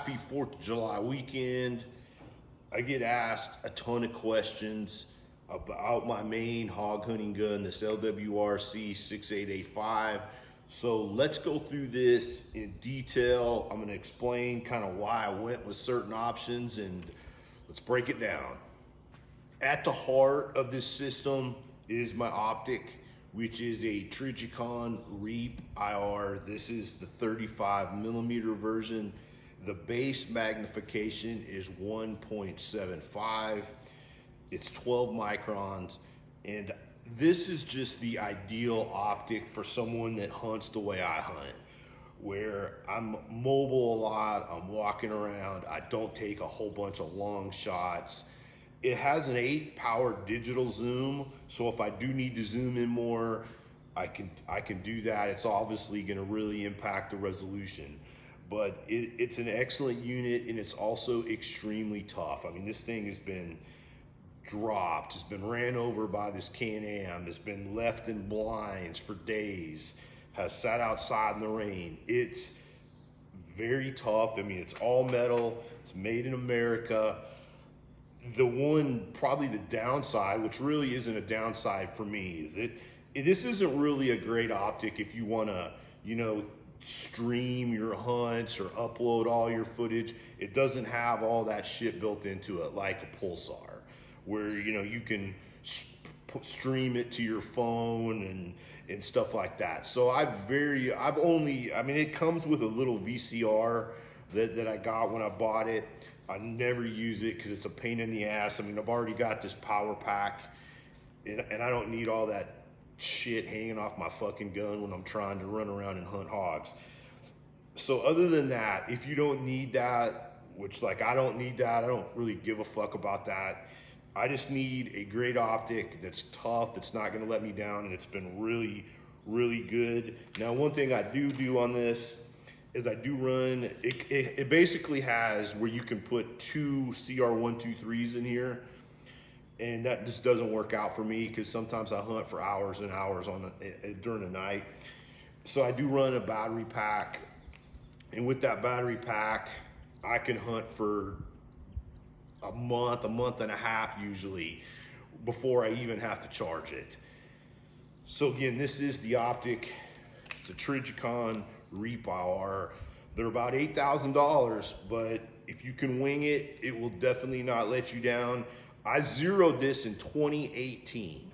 happy 4th of July weekend. I get asked a ton of questions about my main hog hunting gun, this LWRC 6.8 So let's go through this in detail. I'm gonna explain kind of why I went with certain options and let's break it down. At the heart of this system is my Optic, which is a Trijicon Reap IR. This is the 35mm version. The base magnification is 1.75. It's 12 microns. And this is just the ideal optic for someone that hunts the way I hunt, where I'm mobile a lot, I'm walking around, I don't take a whole bunch of long shots. It has an 8-power digital zoom, so if I do need to zoom in more, I can do that. It's obviously gonna really impact the resolution, but it's an excellent unit, and it's also extremely tough. I mean, this thing has been dropped, it's been ran over by this Can-Am, it's been left in blinds for days, has sat outside in the rain. It's very tough. I mean, it's all metal, it's made in America. Probably the downside, which really isn't a downside for me, is this isn't really a great optic if you wanna, stream your hunts or upload all your footage. It doesn't have all that shit built into it like a Pulsar, where you can stream it to your phone and stuff like that. So it comes with a little VCR that I got when I bought it. I never use it because it's a pain in the ass. I mean, I've already got this power pack, and I don't need all that shit hanging off my fucking gun when I'm trying to run around and hunt hogs. So other than that, if you don't need that, which I don't need that, I don't really give a fuck about that. I just need a great optic that's tough, that's not gonna let me down, and it's been really, really good. Now, one thing I do on this is I do run, it basically has where you can put 2 CR123s in here, and that just doesn't work out for me because sometimes I hunt for hours and hours during the night. So I do run a battery pack, and with that battery pack, I can hunt for a month and a half usually before I even have to charge it. So again, this is the Optic. It's a Trijicon Reap IR. They're about $8,000, but if you can wing it, it will definitely not let you down. I zeroed this in 2018.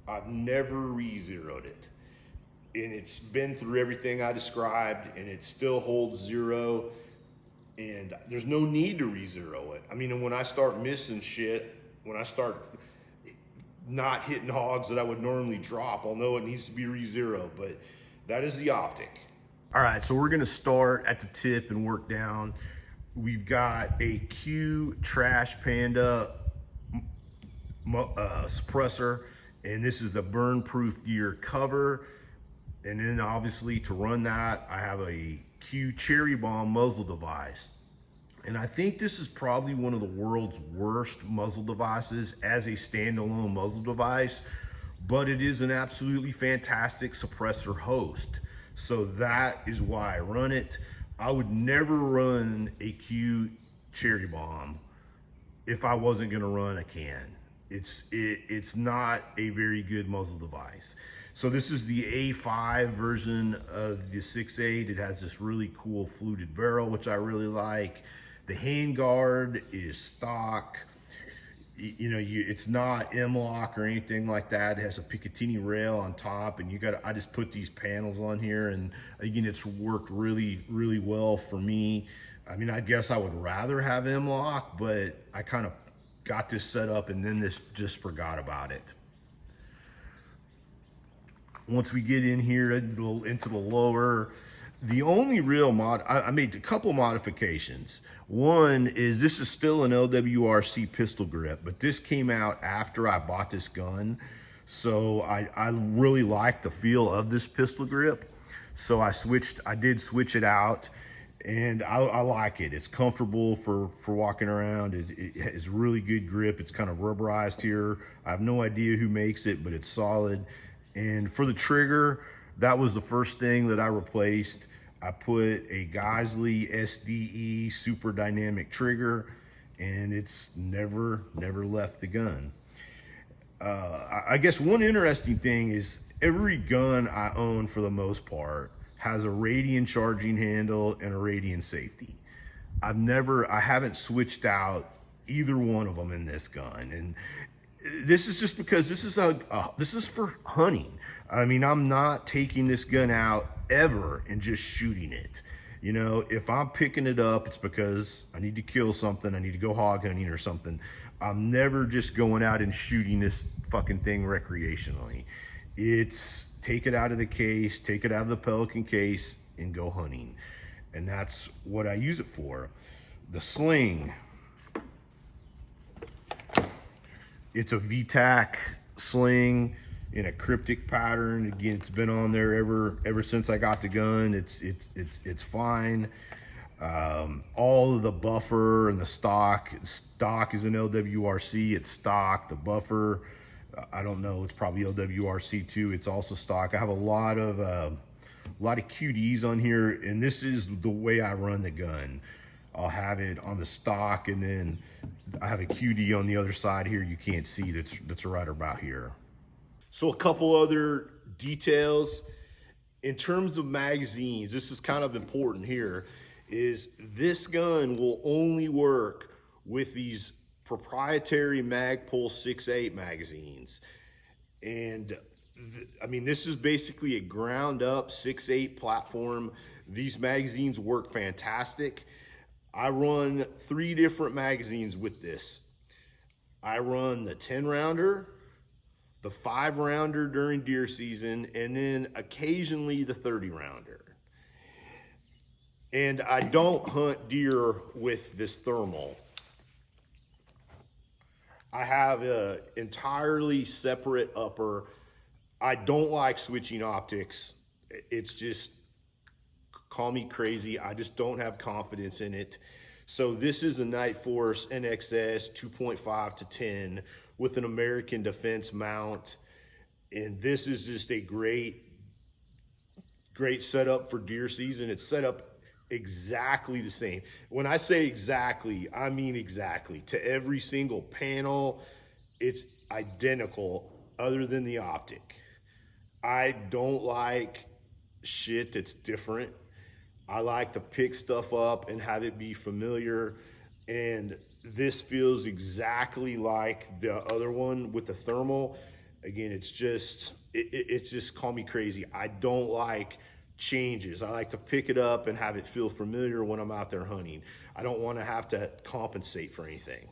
I've never re-zeroed it. And it's been through everything I described, and it still holds zero. And there's no need to re-zero it. I mean, when I start missing shit, when I start not hitting hogs that I would normally drop, I'll know it needs to be re-zeroed, but that is the Optic. All right, so we're gonna start at the tip and work down. We've got a Q Trash Panda suppressor, and this is the burn-proof gear cover. And then obviously to run that, I have a Q Cherry Bomb muzzle device. And I think this is probably one of the world's worst muzzle devices as a standalone muzzle device, but it is an absolutely fantastic suppressor host. So that is why I run it. I would never run a Q Cherry Bomb if I wasn't gonna run a Can. It's not a very good muzzle device. So this is the A5 version of the 6.8. It has this really cool fluted barrel, which I really like. The handguard is stock. It's not M-lock or anything like that. It has a Picatinny rail on top, and I just put these panels on here, and again, it's worked really, really well for me. I mean, I guess I would rather have M-lock, but I kind of got this set up and then just forgot about it. Once we get in here into the lower, the only real I made a couple modifications. One is this is still an LWRC pistol grip, but this came out after I bought this gun. So I really like the feel of this pistol grip. So I did switch it out, and I like it. It's comfortable for walking around. It has really good grip. It's kind of rubberized here. I have no idea who makes it, but it's solid. And for the trigger, that was the first thing that I replaced. I put a Geisley SDE super dynamic trigger, and it's never left the gun. I guess one interesting thing is every gun I own for the most part has a radian charging handle and a radian safety. I haven't switched out either one of them in this gun. And this is just because this is for hunting. I mean, I'm not taking this gun out ever and just shooting it. You know, if I'm picking it up, it's because I need to kill something. I need to go hog hunting or something. I'm never just going out and shooting this fucking thing recreationally. It's take it out of the case, take it out of the Pelican case, and go hunting. And that's what I use it for. The sling. It's a VTAC sling in a cryptic pattern. Again, it's been on there ever since I got the gun. It's fine. All of the buffer and the stock is an LWRC. It's stock. The buffer, I don't know, it's probably LWRC too. It's also stock. I have a lot of QDs on here, and this is the way I run the gun. I'll have it on the stock, and then I have a QD on the other side here you can't see that's right about here. So a couple other details. In terms of magazines, this is kind of important here, is this gun will only work with these proprietary Magpul 6.8 magazines. And I mean, this is basically a ground up 6.8 platform. These magazines work fantastic. I run 3 different magazines with this. I run the 10 rounder, the 5 rounder during deer season, and then occasionally the 30 rounder. And I don't hunt deer with this thermal. I have an entirely separate upper. I don't like switching optics. It's just, call me crazy, I just don't have confidence in it. So this is a Night Force NXS 2.5 to 10 with an American Defense mount. And this is just a great setup for deer season. It's set up exactly the same. When I say exactly, I mean exactly. To every single panel, it's identical other than the optic. I don't like shit that's different. I like to pick stuff up and have it be familiar, and this feels exactly like the other one with the thermal. Again, it's just call me crazy. I don't like changes. I like to pick it up and have it feel familiar when I'm out there hunting. I don't want to have to compensate for anything.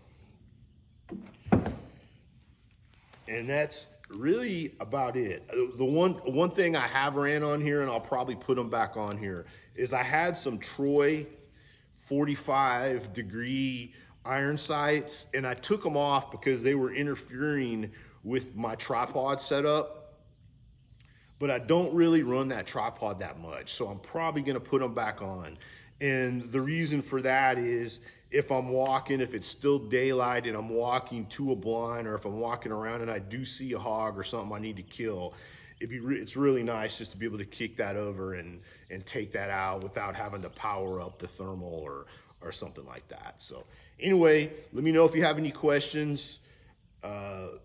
And that's really about it. The one thing I have ran on here, and I'll probably put them back on here, is I had some Troy 45-degree iron sights, and I took them off because they were interfering with my tripod setup. But I don't really run that tripod that much, so I'm probably gonna put them back on. And the reason for that is if I'm walking, if it's still daylight and I'm walking to a blind, or if I'm walking around and I do see a hog or something I need to kill, it's really nice just to be able to kick that over and take that out without having to power up the thermal or something like that. So anyway, let me know if you have any questions.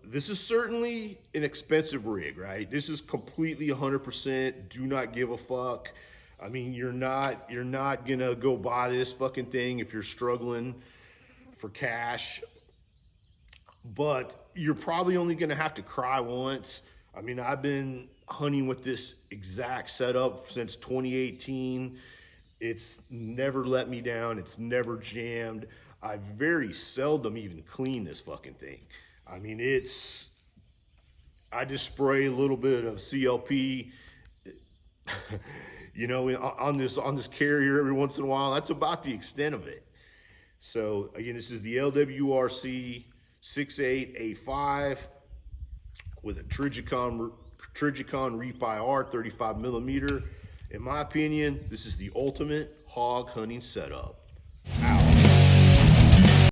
This is certainly an expensive rig, right? This is completely 100% do not give a fuck. I mean, you're not gonna go buy this fucking thing if you're struggling for cash, but you're probably only gonna have to cry once. I mean, I've been hunting with this exact setup since 2018. It's never let me down. It's never jammed. I very seldom even clean this fucking thing. I mean, I just spray a little bit of CLP, you know, on this carrier every once in a while. That's about the extent of it. So again, this is the LWRC 6.8 A5 with a Trijicon Reap IR 35 millimeter. In my opinion, this is the ultimate hog hunting setup.